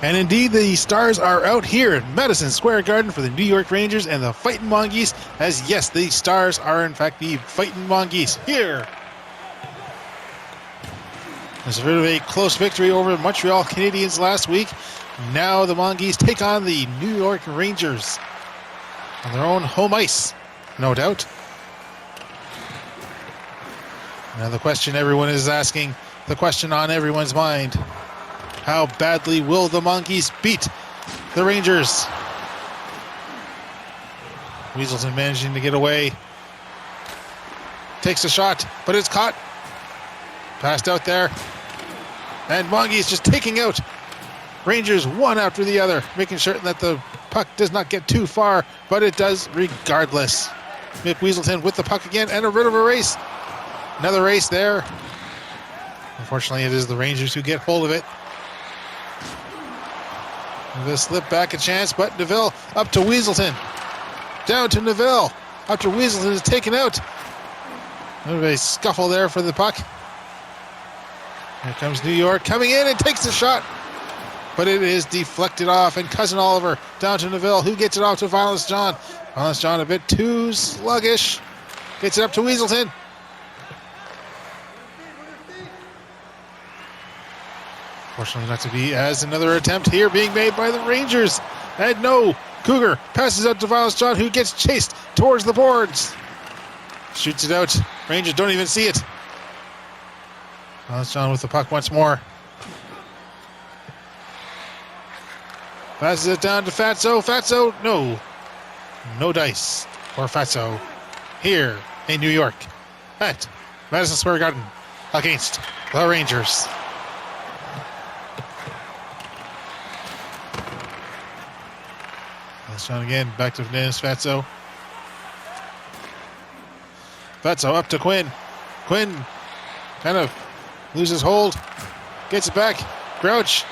And indeed, the stars are out here at Madison Square Garden for the New York Rangers and the Fightin' Mongeese, as yes, the stars are in fact the Fightin' Mongeese here. There's a bit of a close victory over the Montreal Canadiens last week. Now the Mongeese take on the New York Rangers on their own home ice, no doubt. Now the question everyone is asking, the question on everyone's mind: how badly will the Mongeese beat the Rangers? Weaselton managing to get away. Takes a shot, but it's caught. Passed out there. And Mongeese just taking out Rangers one after the other, making sure that the puck does not get too far, but it does regardless. Mick Weaselton with the puck again, and a bit of a race. Another race there. Unfortunately, it is the Rangers who get hold of it. The slip back a chance, but Neville up to Weaselton. Down to Neville after Weaselton is taken out. A bit of a scuffle there for the puck. Here comes New York coming in and takes the shot. But it is deflected off, and Cousin Oliver down to Neville, who gets it off to Violence John. Violence John a bit too sluggish. Gets it up to Weaselton. Fortunately not to be, as another attempt here being made by the Rangers. And no, Cougar passes out to Violence John, who gets chased towards the boards. Shoots it out. Rangers don't even see it. Violence John with the puck once more. Passes it down to Fatso. Fatso, no. No dice for Fatso here in New York at Madison Square Garden against the Rangers. Violence John again, back to Dennis Fatso. Fatso up to Quinn. Quinn kind of loses hold. Gets it back. Grouch.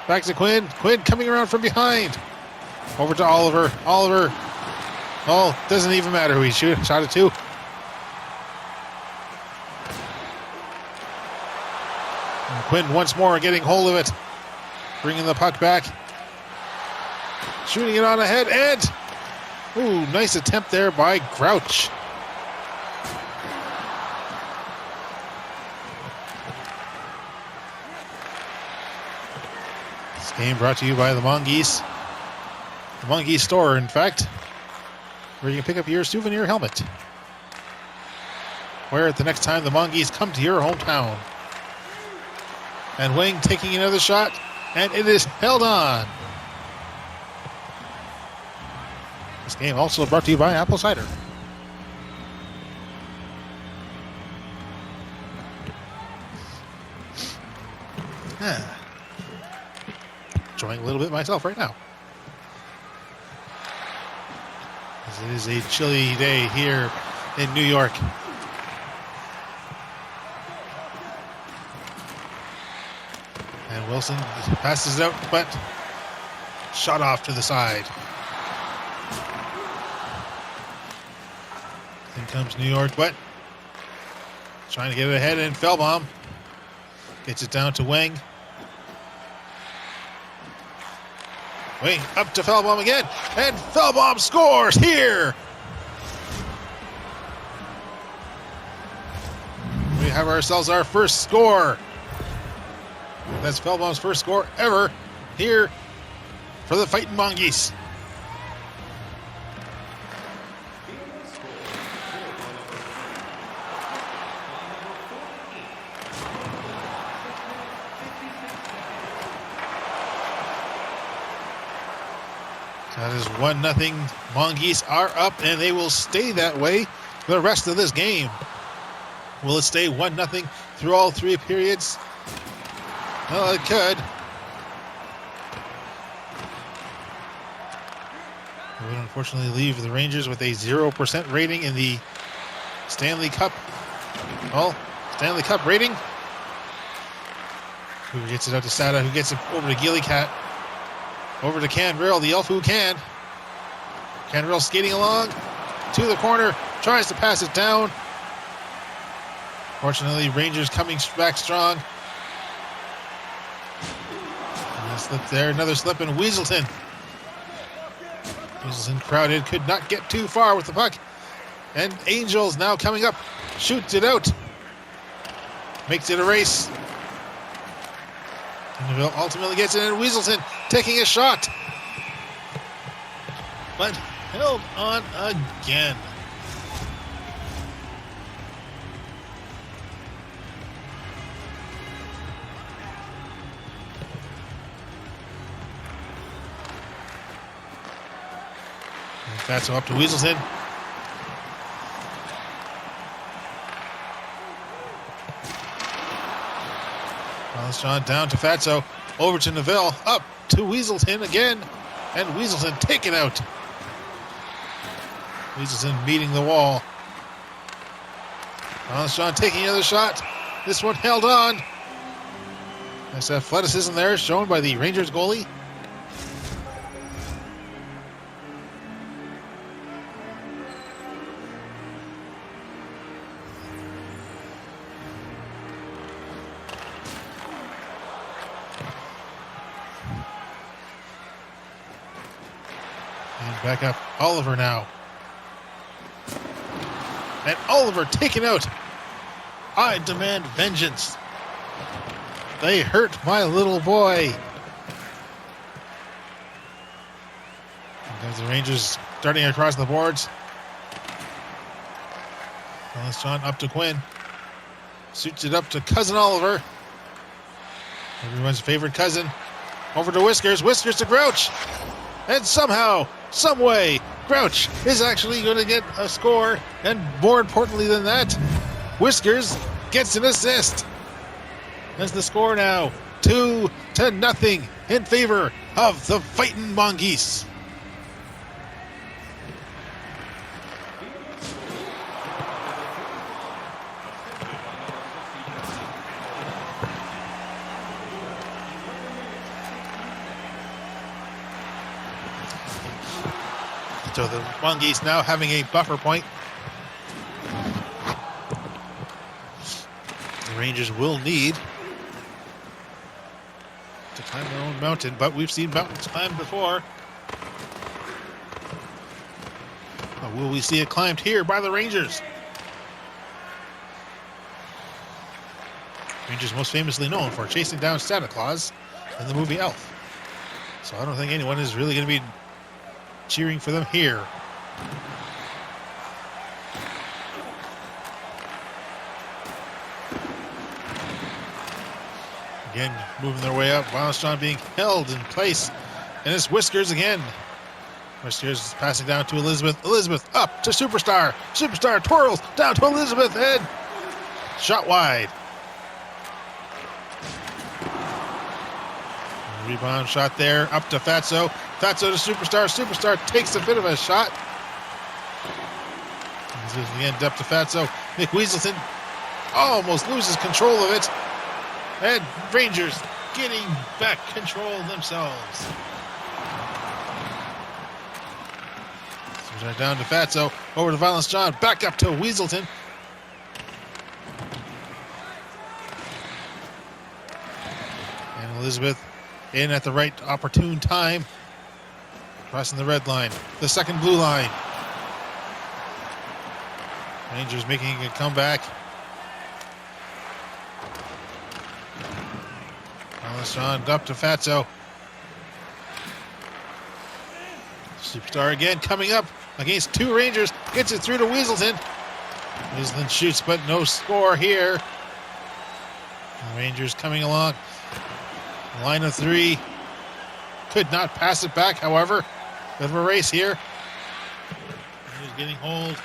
Back to Quinn. Quinn coming around from behind. Over to Oliver. Oliver. Oh, doesn't even matter who he shot it to. And Quinn once more getting hold of it. Bringing the puck back. Shooting it on ahead. And, ooh, nice attempt there by Grouch. Game brought to you by the Mongeese. The Mongeese store, in fact, where you can pick up your souvenir helmet. Wear it the next time the Mongeese come to your hometown. And Wing taking another shot, and it is held on. This game also brought to you by Apple Cider. Enjoying a little bit myself right now. It is a chilly day here in New York. And Wilson passes it out, but shot off to the side. In comes New York, but trying to get it ahead, and Feldbaum gets it down to Wang. Wing up to Feldbaum again, and Feldbaum scores here. We have ourselves our first score. That's Feldbaum's first score ever here for the Fightin' Mongeese. That is 1-0. Mongeese are up, and they will stay that way the rest of this game. Will it stay 1-0 through all three periods? Well, it could. It would unfortunately leave the Rangers with a 0% rating in the Stanley Cup. Well, Stanley Cup rating. Who gets it out to Sada, who gets it over to Gillicat. Over to Canrell, the elf who can. Canrell skating along to the corner, tries to pass it down. Fortunately, Rangers coming back strong. slip there, another slip, and Weaselton. Weaselton crowded, could not get too far with the puck. And Angels now coming up, shoots it out. Makes it a race. And ultimately gets it in. Weaselton taking a shot. But held on again. That's up to Weaselton. John down to Fatso, over to Neville, up to Weaselton again, and Weaselton taken out. Weaselton meeting the wall. John taking another shot. This one held on. Nice athleticism there shown by the Rangers goalie. Back up Oliver now. And Oliver taken out. I demand vengeance. They hurt my little boy. And there's the Rangers starting across the boards. Wallace John up to Quinn. Shoots it up to Cousin Oliver. Everyone's favorite cousin. Over to Whiskers. Whiskers to Grouch. And somehow, some way, Grouch is actually going to get a score. And more importantly than that, Whiskers gets an assist. That's the score now, 2-0 in favor of the Fightin' Mongeese. So the Mongeese now having a buffer point. The Rangers will need to climb their own mountain, but we've seen mountains climbed before. But will we see it climbed here by the Rangers? Rangers most famously known for chasing down Santa Claus in the movie Elf. So I don't think anyone is really going to be cheering for them here. Again, moving their way up. Wallace John being held in place. And it's Whiskers again. Whiskers passing down to Elizabeth. Elizabeth up to Superstar. Superstar twirls down to Elizabeth and shot wide. Rebound shot there up to Fatso. Fatso to Superstar. Superstar takes a bit of a shot. Again, up to Fatso. Nick Weaselton almost loses control of it. And Rangers getting back control themselves. So down to Fatso. Over to Violence John. Back up to Weaselton. And Elizabeth in at the right opportune time. Crossing the red line. The second blue line. Rangers making a comeback. John up to Fatso. Superstar again coming up against two Rangers. Gets it through to Weaselton. Weaselton shoots, but no score here. The Rangers coming along. Line of three. Could not pass it back, however. Bit of a race here. Rangers getting hold.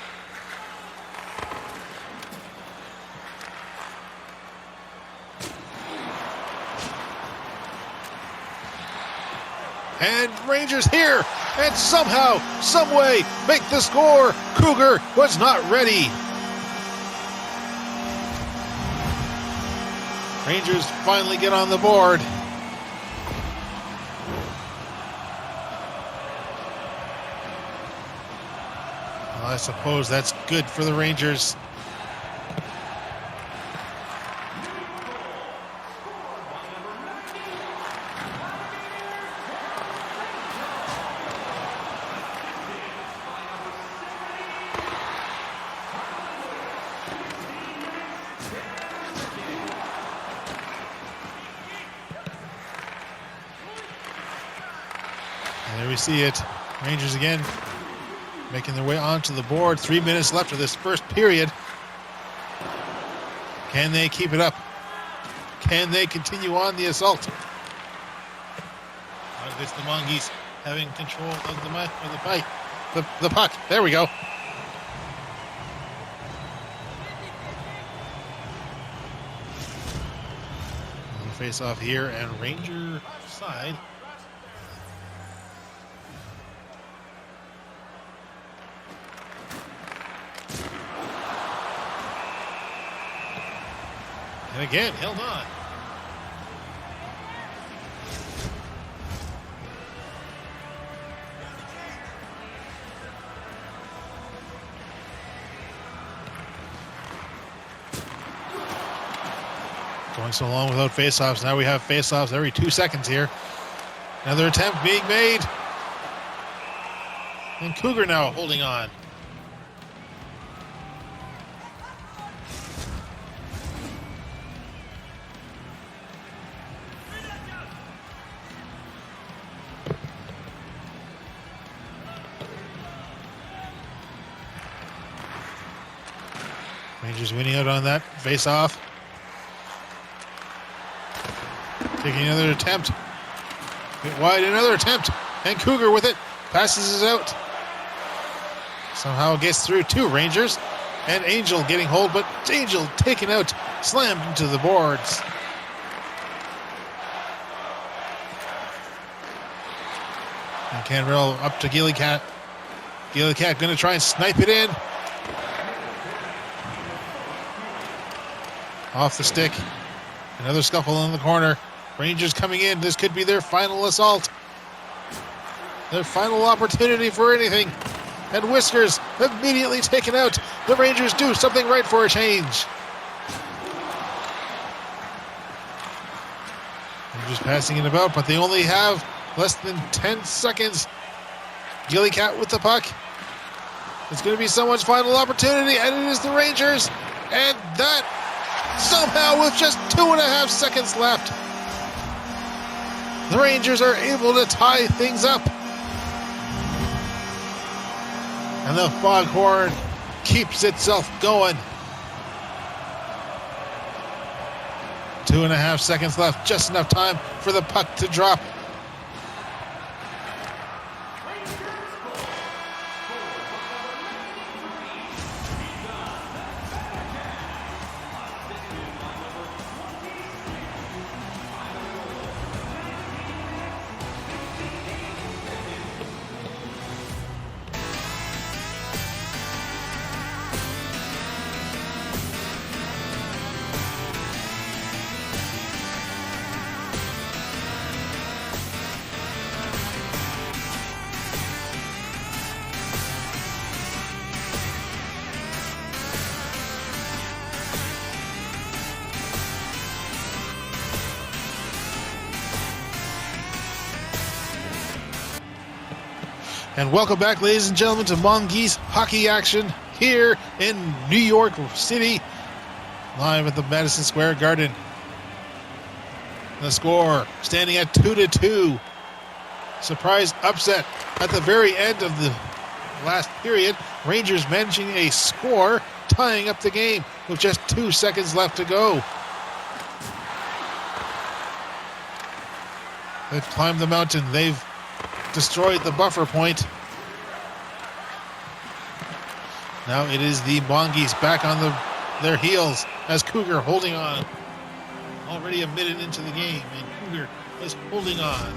And Rangers here, and somehow, someway, make the score. Cougar was not ready. Rangers finally get on the board. Well, I suppose that's good for the Rangers. we see it. Rangers again making their way onto the board. 3 minutes left of this first period. Can they keep it up? Can they continue on the assault? It's the Mongeese having control of the fight. The puck. There we go. Face off here and Ranger side. And again, held on. Going so long without face-offs. Now we have face-offs every 2 seconds here. Another attempt being made. And Cougar now holding on. Rangers winning out on that face-off. Taking another attempt. Get wide, another attempt. And Cougar with it. Passes it out. Somehow gets through two Rangers. And Angel getting hold, but Angel taken out. Slammed into the boards. And Canberra up to Gillicat. Gillicat going to try and snipe it in. Off the stick. Another scuffle in the corner. Rangers coming in. This could be their final assault. Their final opportunity for anything. And Whiskers immediately taken out. The Rangers do something right for a change. Rangers passing it about, but they only have less than 10 seconds. Gillicat with the puck. It's going to be someone's final opportunity, and it is the Rangers. And that somehow, with just 2.5 seconds left, the Rangers are able to tie things up. And the Foghorn keeps itself going. 2.5 seconds left, just enough time for the puck to drop. And welcome back, ladies and gentlemen, to Mongeese hockey action here in New York City, live at the Madison Square Garden. The score standing at 2-2. Surprise upset at the very end of the last period. Rangers managing a score, tying up the game with just 2 seconds left to go. They've climbed the mountain. They've destroyed the buffer point. Now it is the Mongeese back on their heels as Cougar holding on. Already a minute into the game, and Cougar is holding on.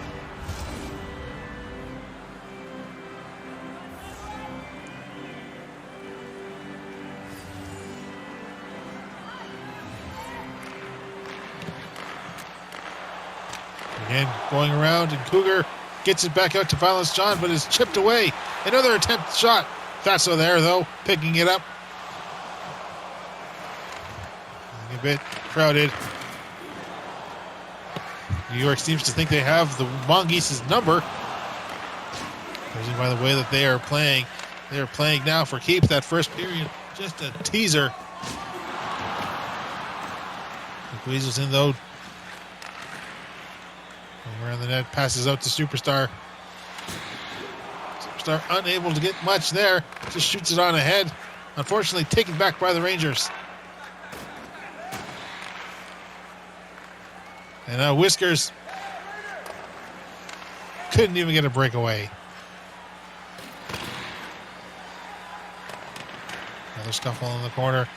Again, going around, and Cougar gets it back out to Violence John, but is chipped away. Another attempt shot. Faso there, though, picking it up. A bit crowded. New York seems to think they have the Mongeese's number. Judging by the way that they are playing now for keeps. That first period, just a teaser. Weasels in, though. Around the net, passes out to Superstar. superstar unable to get much there. Just shoots it on ahead. Unfortunately, taken back by the Rangers. And now Whiskers couldn't even get a breakaway. Another scuffle in the corner.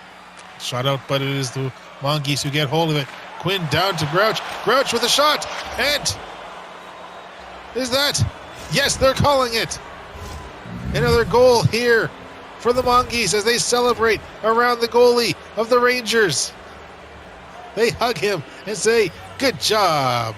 Shot out, but it is the Mongeese who get hold of it. Quinn down to Grouch. Grouch with a shot. And is that? Yes, they're calling it. Another goal here for the Mongeese as they celebrate around the goalie of the Rangers. They hug him and say, "Good job."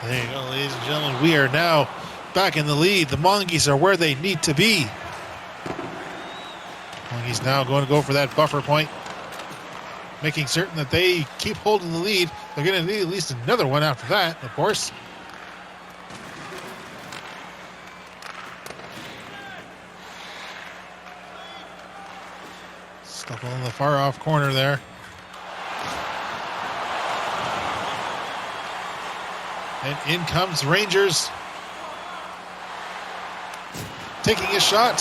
There you go, ladies and gentlemen. We are now back in the lead. The Mongeese are where they need to be. Mongeese now going to go for that buffer point, making certain that they keep holding the lead. They're going to need at least another one after that, of course. Stuff in the far off corner there. And in comes Rangers. Taking a shot.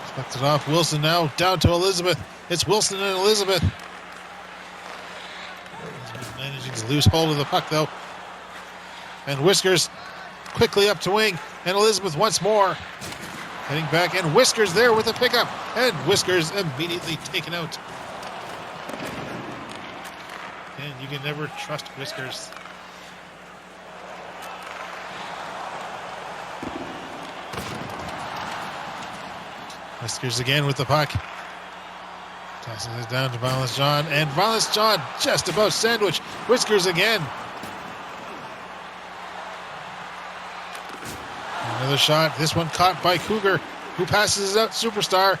Deflected off Wilson now. Down to Elizabeth. It's Wilson and Elizabeth. Elizabeth managing to lose hold of the puck though. And Whiskers quickly up to wing. And Elizabeth once more. Heading back, and Whiskers there with a pickup. And Whiskers immediately taken out. And you can never trust Whiskers. Whiskers again with the puck. Tossing it down to Violence John. And Violence John just about sandwich. Whiskers again. Another shot. This one caught by Cougar, who passes it out. Superstar.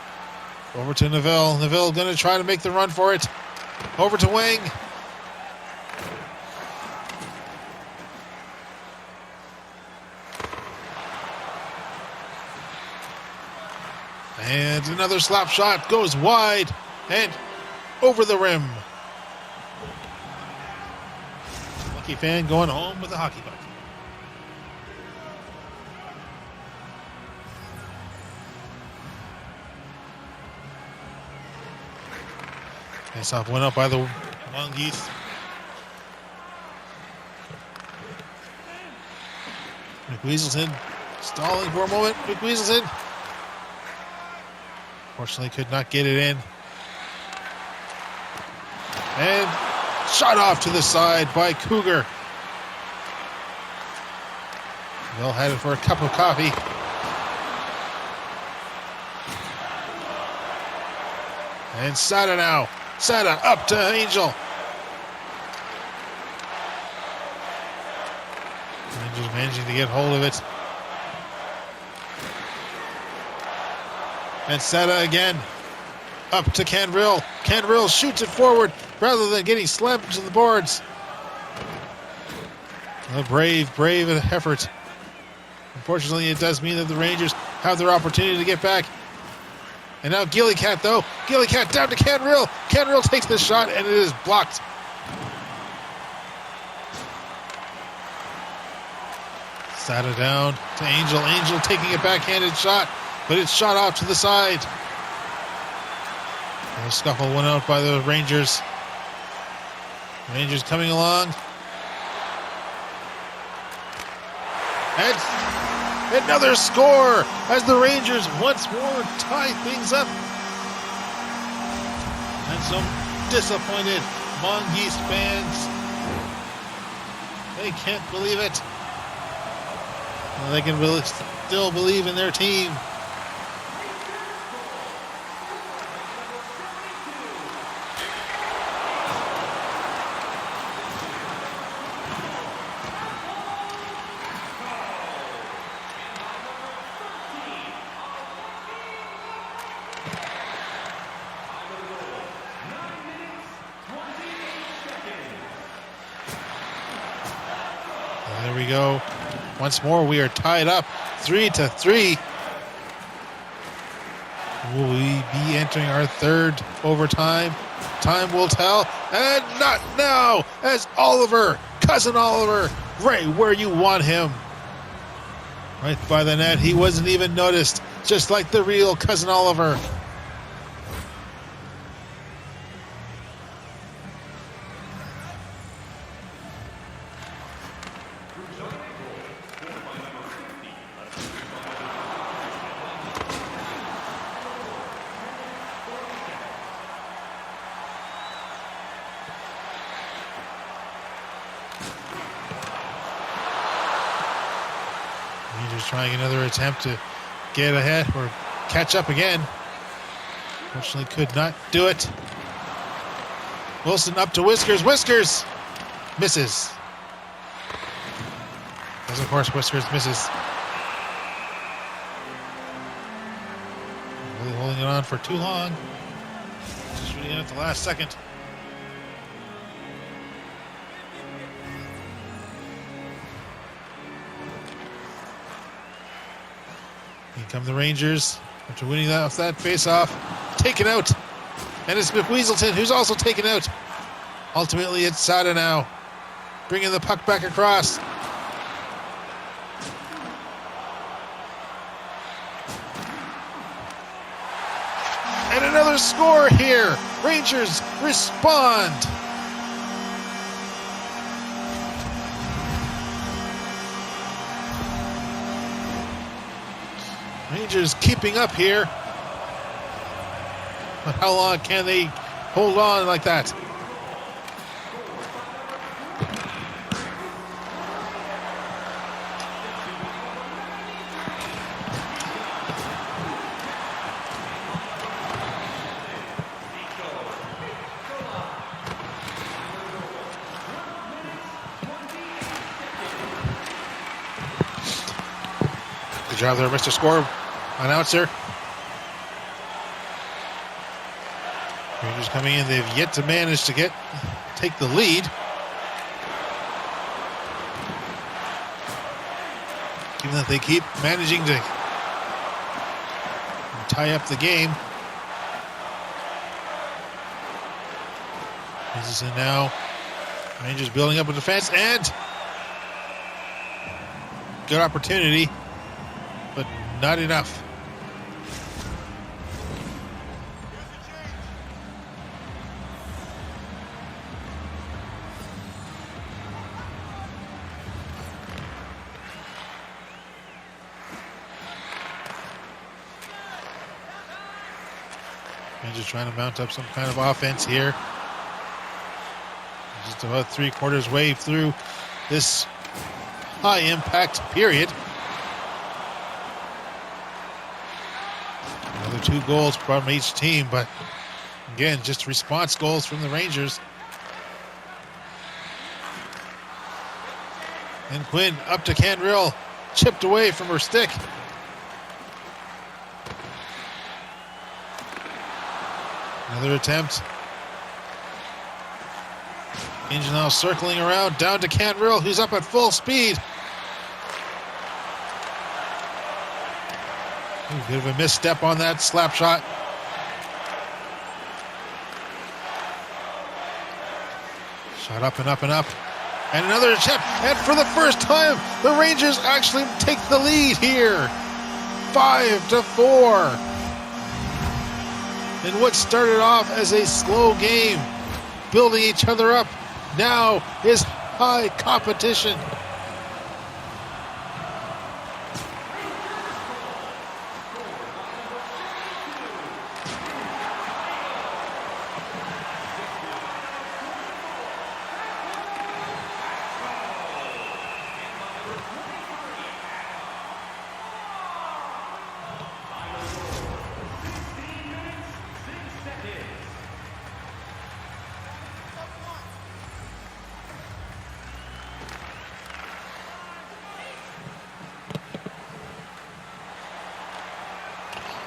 Over to Neville. Neville going to try to make the run for it. Over to Wing. And another slap shot goes wide and over the rim. Lucky fan going home with a hockey puck. Face off went up by the Mongeese. McWeaselton stalling for a moment. McWeaselton. Fortunately could not get it in. And shot off to the side by Cougar. Well headed for a cup of coffee. And Sada now. Sada up to Angel. Angel's managing to get hold of it. And Sada again. Up to Canrill. Canrill shoots it forward rather than getting slammed to the boards. A brave effort. Unfortunately, it does mean that the Rangers have their opportunity to get back. And now Gillicat, though. Gillicat down to Canrill. Canrill takes the shot, and it is blocked. Sada down to Angel. Angel taking a backhanded shot, but it's shot off to the side. And a scuffle went out by the Rangers. Rangers coming along. And another score as the Rangers once more tie things up. And some disappointed Mongeese fans. They can't believe it. Well, they can still believe in their team. There we go. Once more, we are tied up 3-3. Will we be entering our third overtime? Time will tell, and not now, as Oliver, cousin Oliver, right where you want him. Right by the net, he wasn't even noticed, just like the real cousin Oliver. Rangers trying another attempt to get ahead or catch up again. Fortunately could not do it. Wilson up to Whiskers. Whiskers misses. As of course Whiskers misses. Really holding it on for too long. Just really at the last second. Here come the Rangers after winning that face-off. Taken out. And it's McWeaselton who's also taken out. Ultimately, it's Sada now. Bringing the puck back across. And another score here. Rangers respond. Rangers keeping up here. But how long can they hold on like that? Good job there, Mr. Score announcer. Rangers coming in, they've yet to manage to take the lead. Given that they keep managing to tie up the game. This is now Rangers building up a defense and good opportunity, but not enough. Rangers trying to mount up some kind of offense here. Just about 3/4 way through this high impact period. Another 2 goals from each team, but again, just response goals from the Rangers. And Quinn up to Canrill, chipped away from her stick. Another attempt. Angel now circling around, down to Cantrill, who's up at full speed. Ooh, bit of a misstep on that slap shot. Shot up and up and up. And another attempt. And for the first time, the Rangers actually take the lead here. 5-4. In what started off as a slow game, building each other up, now is high competition.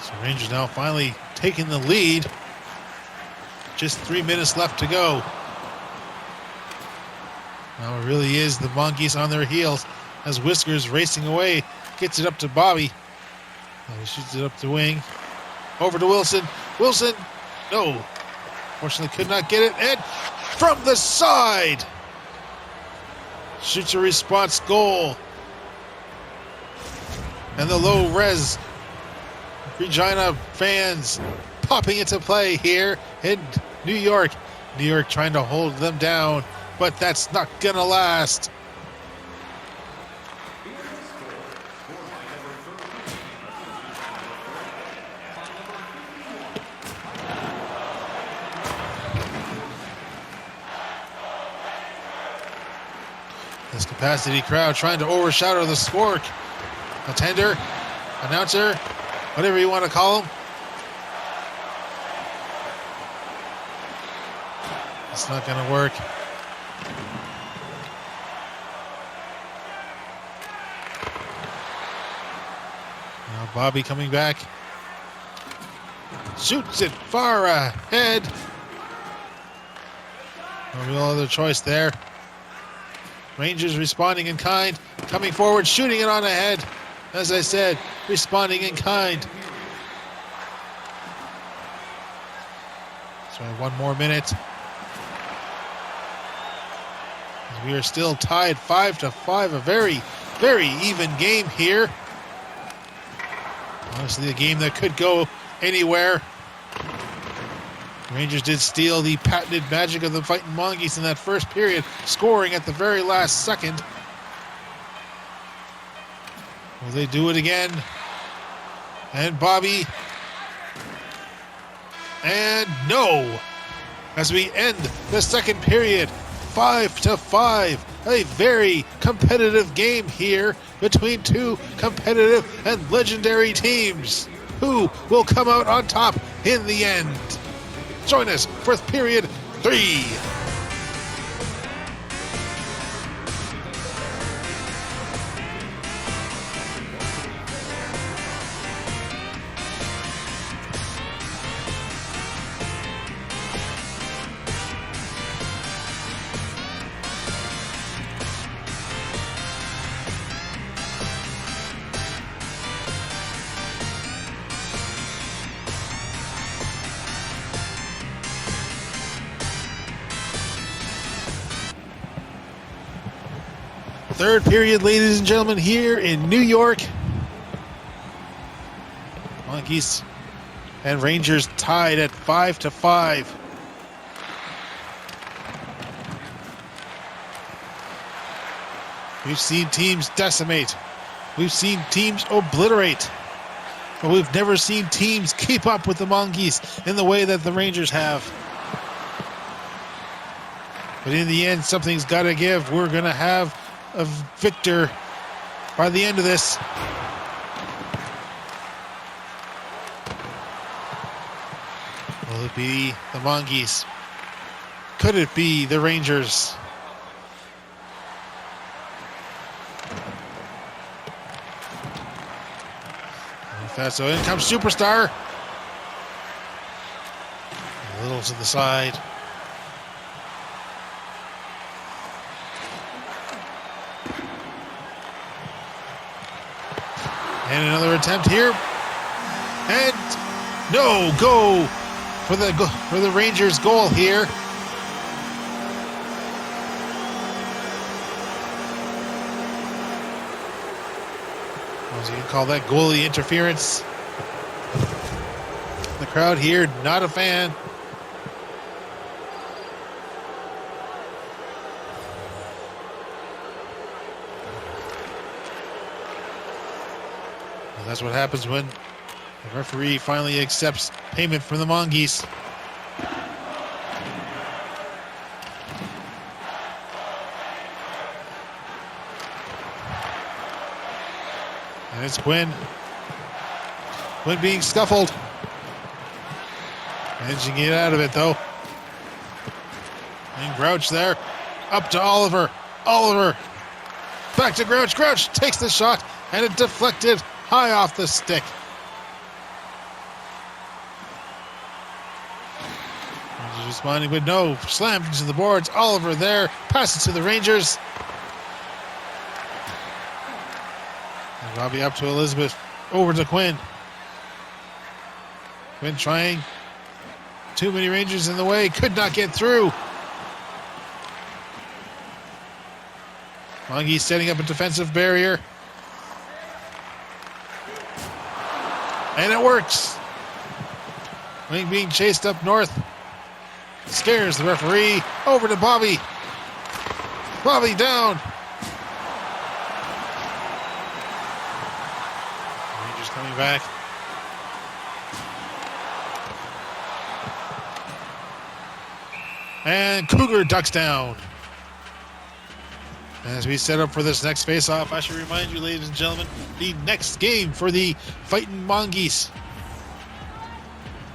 So Rangers now finally taking the lead. Just 3 minutes left to go. Now it really is the Mongeese on their heels. as Whiskers racing away. Gets it up to Bobby. He shoots it up the wing. Over to Wilson. Wilson, no. Fortunately could not get it. And from the side, shoots a response goal. And the low-res Regina fans popping into play here in New York. New York trying to hold them down, but that's not going to last. This capacity crowd trying to overshadow the score. Attender, announcer, whatever you want to call them. It's not going to work. Now Bobby coming back. Shoots it far ahead. No real other choice there. Rangers responding in kind, coming forward, shooting it on ahead. As I said, responding in kind. So one more minute. We are still tied 5-5, a very, very even game here. Honestly, a game that could go anywhere. Rangers did steal the patented magic of the Fighting Mongeese in that first period, scoring at the very last second. Will they do it again? And Bobby. And no! As we end the second period, 5-5. A very competitive game here between two competitive and legendary teams. Who will come out on top in the end? Join us for period 3. Third period, ladies and gentlemen, here in New York. Mongeese and Rangers tied at 5-5. We've seen teams decimate. We've seen teams obliterate. But we've never seen teams keep up with the Mongeese in the way that the Rangers have. But in the end, something's got to give. We're going to have a victor by the end of this. Will it be the Mongeese? Could it be the Rangers? So in comes Superstar. A little to the side. And another attempt here. And no go for the Rangers goal here. So you can call that goalie interference. The crowd here, not a fan. And that's what happens when the referee finally accepts payment from the Mongeese. And it's Quinn. Quinn being scuffled. Managing to get out of it, though. And Grouch there. Up to Oliver. Oliver. Back to Grouch. Grouch takes the shot, and it deflected high off the stick. Rangers responding, but no. Slammed into the boards. Oliver there. Passes to the Rangers. Robbie up to Elizabeth. Over to Quinn. Quinn trying. Too many Rangers in the way. Could not get through. Mongeese setting up a defensive barrier. And it works. Wing being chased up north. Scares the referee. Over to Bobby. Bobby down. Rangers coming back. And Cougar ducks down. As we set up for this next face-off, I should remind you, ladies and gentlemen, the next game for the Fightin' Mongeese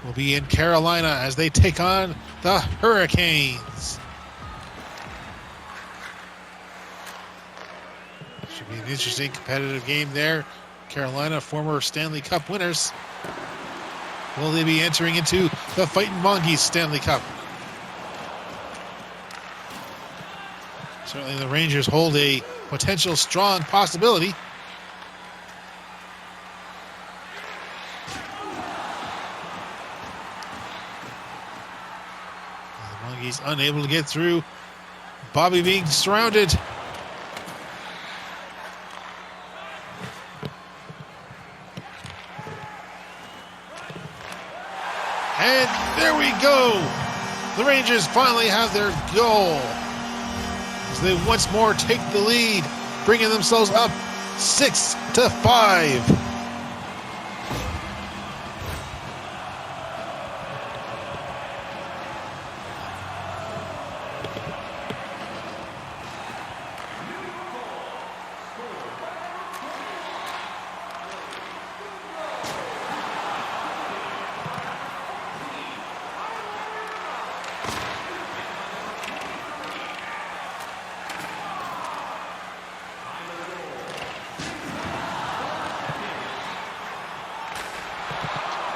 will be in Carolina as they take on the Hurricanes. Should be an interesting competitive game there. Carolina, former Stanley Cup winners. Will they be entering into the Fightin' Mongeese Stanley Cup? Certainly the Rangers hold a potential strong possibility. The Mongeese unable to get through. Bobby being surrounded. And there we go. The Rangers finally have their goal. As they once more take the lead, bringing themselves up 6-5.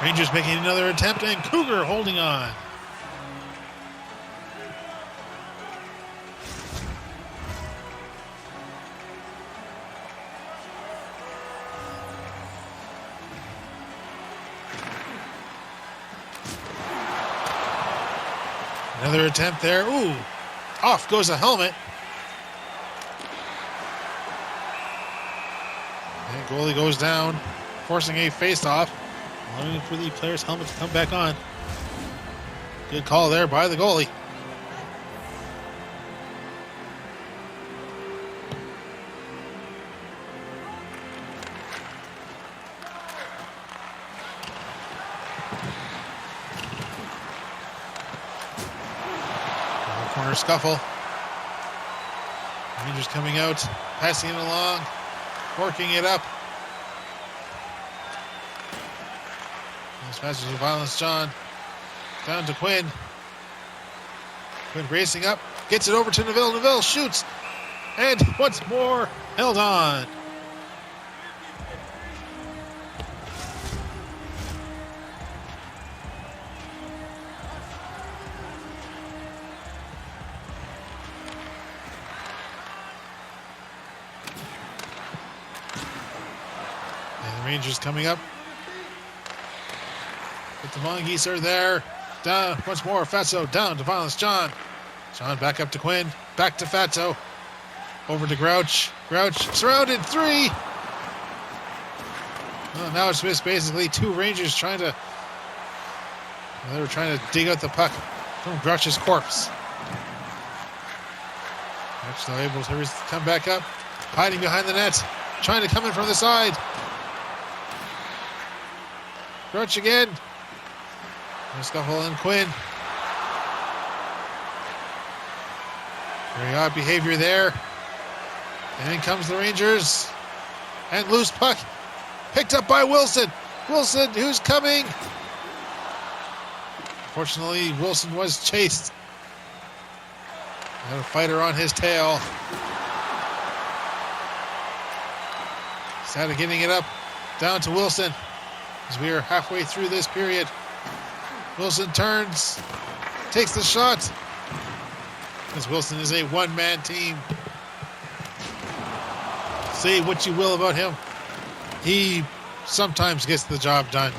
Rangers making another attempt, and Cougar holding on. Another attempt there. Ooh, off goes the helmet. And goalie goes down, forcing a face-off. Allowing for the player's helmet to come back on. Good call there by the goalie. Corner scuffle. Rangers coming out, passing it along, working it up. Masters of violence, John. Down to Quinn. Quinn racing up. Gets it over to Neville. Neville shoots. And once more, held on. And the Rangers coming up. But the Mongeese are there. Down once more. Fatso down to violence. John. John back up to Quinn. Back to Fatso. Over to Grouch. Grouch surrounded. 3. Well, now it's just basically 2 Rangers trying to. They were trying to dig out the puck from Grouch's corpse. Grouch now able to come back up. Hiding behind the net. Trying to come in from the side. Grouch again. Scuffle and Quinn. Very odd behavior there. And in comes the Rangers. And loose puck. Picked up by Wilson. Wilson, who's coming? Unfortunately, Wilson was chased. Got a fighter on his tail. Instead of getting it up, down to Wilson. As we are halfway through this period. Wilson turns, takes the shot. As Wilson is a one-man team. Say what you will about him. He sometimes gets the job done.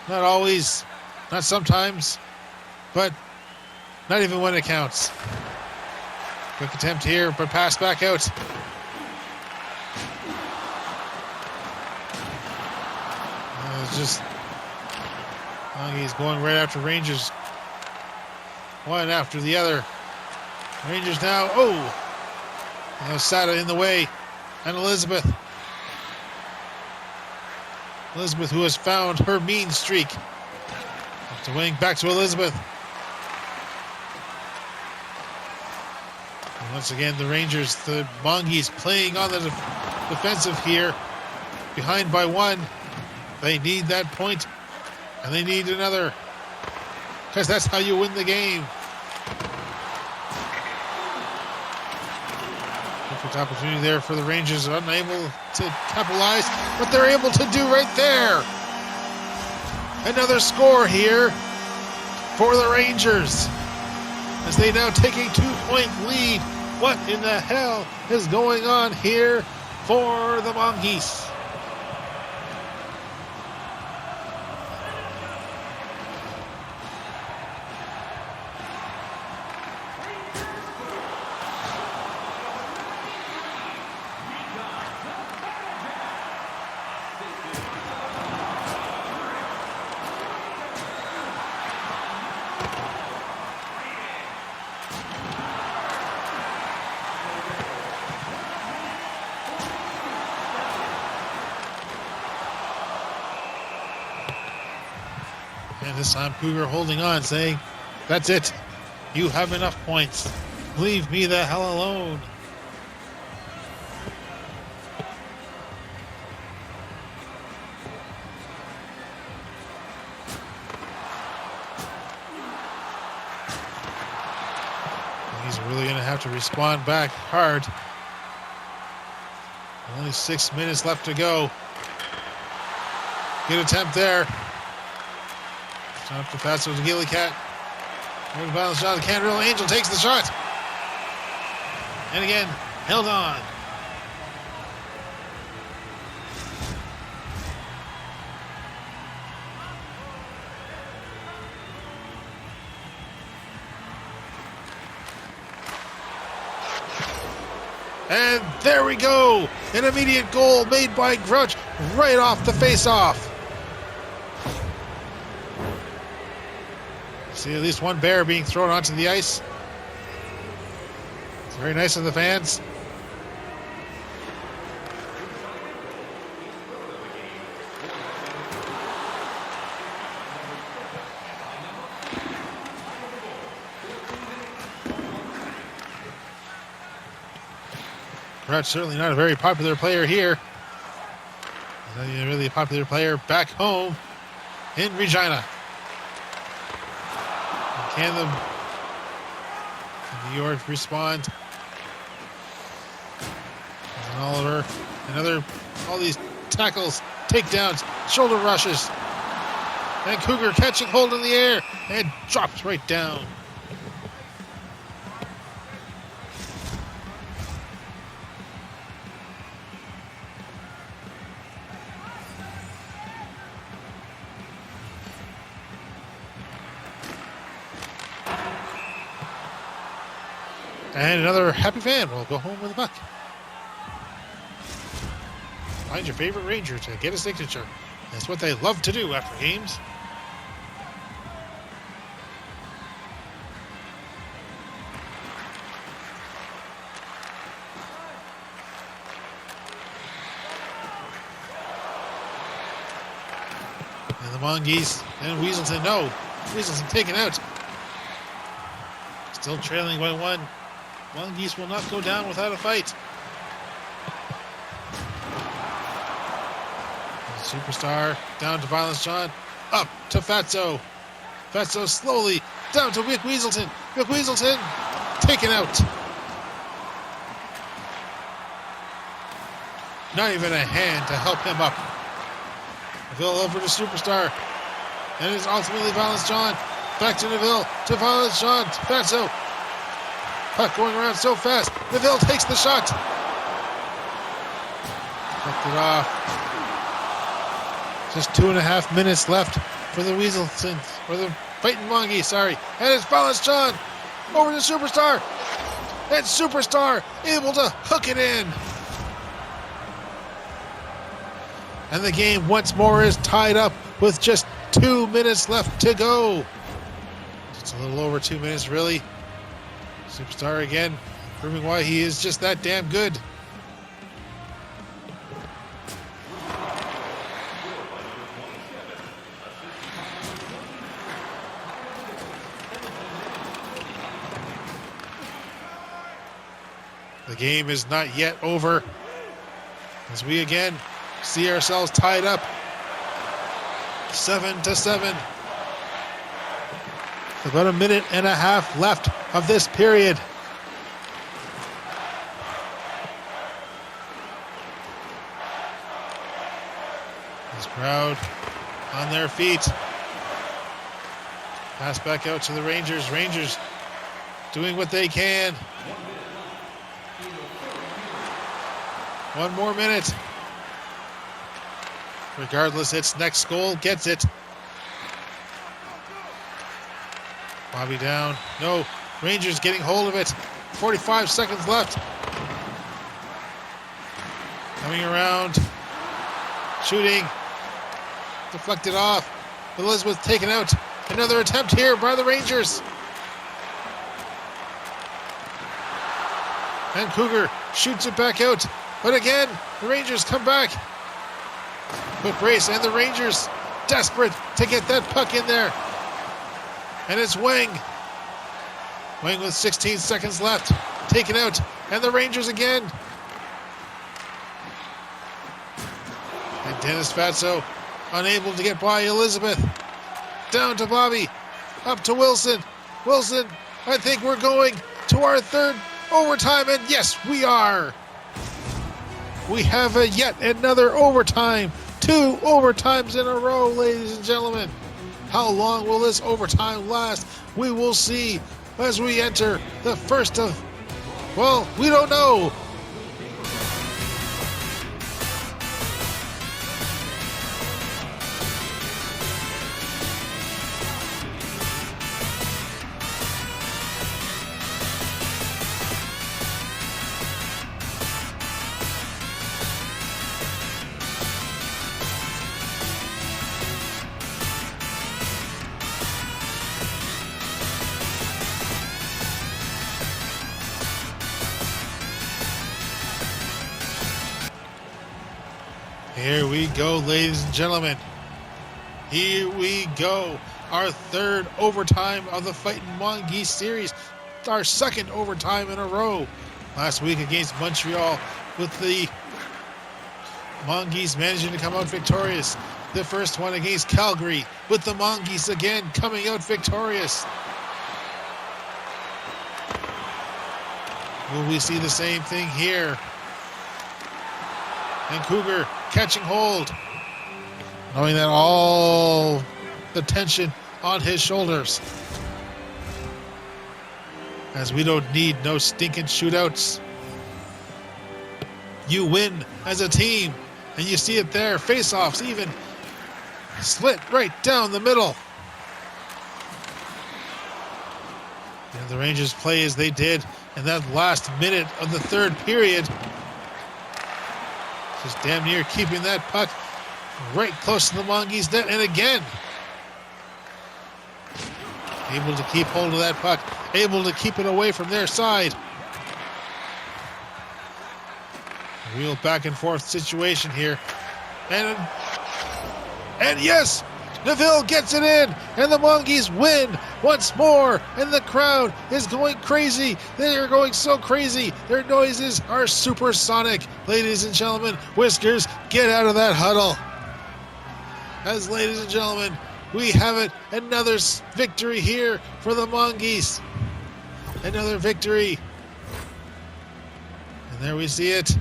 Not always, not sometimes, but not even when it counts. Quick attempt here, but pass back out. It's just he's going right after Rangers. One after the other. Rangers now. Oh! Now Sada in the way. And Elizabeth. Elizabeth, who has found her mean streak. Up to wing, back to Elizabeth. And once again, the Rangers, the Mongeese playing on the defensive here. Behind by one. They need that point, and they need another, because that's how you win the game. Perfect opportunity there for the Rangers, unable to capitalize, but they're able to do right there. Another score here for the Rangers, as they now take a 2-point lead. What in the hell is going on here for the Mongeese? And this time Cougar holding on, saying, that's it. You have enough points. Leave me the hell alone. He's really going to have to respond back hard. Only 6 minutes left to go. Good attempt there. Up to Fatso to Gilly Cat. Good balance shot. The Canterville Angel takes the shot. And again, held on. And there we go. An immediate goal made by Grouch right off the face-off. See at least one bear being thrown onto the ice. It's very nice of the fans. Grouch certainly not a very popular player here. Not even really a popular player back home in Regina. Can the New York respond? And Oliver, all these tackles, takedowns, shoulder rushes. And Cougar catching hold in the air and drops right down. And another happy fan will go home with a buck. Find your favorite Ranger to get a signature. That's what they love to do after games. And the Mongeese and Weaselton, no. Weaselton taken out. Still trailing by one. Mongeese will not go down without a fight. Superstar down to Violence John. Up to Fatso. Fatso slowly down to Vic Weaselton. Vic Weaselton taken out. Not even a hand to help him up. Neville over to Superstar. And it's ultimately Violence John. Back to Neville. To Violence John. To Fatso. Puck going around so fast. Neville takes the shot. Pucked it off. Just 2.5 minutes left for the Weaseltons, or the Fighting Mongeese, sorry. And it's balanced John over to Superstar. And Superstar able to hook it in. And the game once more is tied up with just 2 minutes left to go. Just a little over 2 minutes, really. Superstar again, proving why he is just that damn good. The game is not yet over, as we again see ourselves tied up 7-7. About 1.5 minutes left of this period. This crowd on their feet. Pass back out to the Rangers. Rangers doing what they can. 1 more minute. Regardless, its next goal gets it. Bobby down. No. Rangers getting hold of it. 45 seconds left. Coming around. Shooting. Deflected off. Elizabeth taken out. Another attempt here by the Rangers. And Cougar shoots it back out. But again, the Rangers come back. Quick brace, and the Rangers desperate to get that puck in there. And it's Wang. Wang with 16 seconds left. Taken out. And the Rangers again. And Dennis Fatso unable to get by Elizabeth. Down to Bobby. Up to Wilson. Wilson, I think we're going to our third overtime. And yes, we are. We have yet another overtime. 2 overtimes in a row, ladies and gentlemen. How long will this overtime last? We will see as we enter the first of, well, we don't know. Here we go, ladies and gentlemen. Here we go. Our third overtime of the Fighting Mongeese series. Our second overtime in a row. Last week against Montreal, with the Mongeese managing to come out victorious. The first one against Calgary, with the Mongeese again coming out victorious. Will we see the same thing here? And Cougar catching hold, knowing that all the tension on his shoulders, as we don't need no stinking shootouts. You win as a team, and you see it there. Face-offs even split right down the middle. And the Rangers play as they did in that last minute of the third period. Just damn near keeping that puck right close to the Mongeese net. And again, able to keep hold of that puck. Able to keep it away from their side. A real back and forth situation here. And yes, Neville gets it in. And the Mongeese win once more. And the crowd is going crazy. They are going so crazy. Their noises are supersonic. Ladies and gentlemen, Whiskers, get out of that huddle. As ladies and gentlemen, we have it. Another victory here for the Mongeese. Another victory. And there we see it.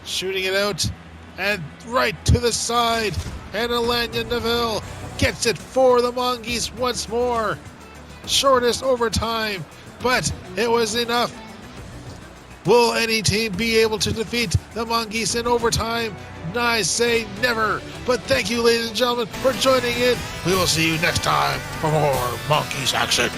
Shooting it out. And right to the side. And Alanya Neville gets it for the Mongeese once more. Shortest overtime, but it was enough. Will any team be able to defeat the Mongeese in overtime? and I say never. But thank you, ladies and gentlemen, for joining in. We will see you next time for more Monkees action.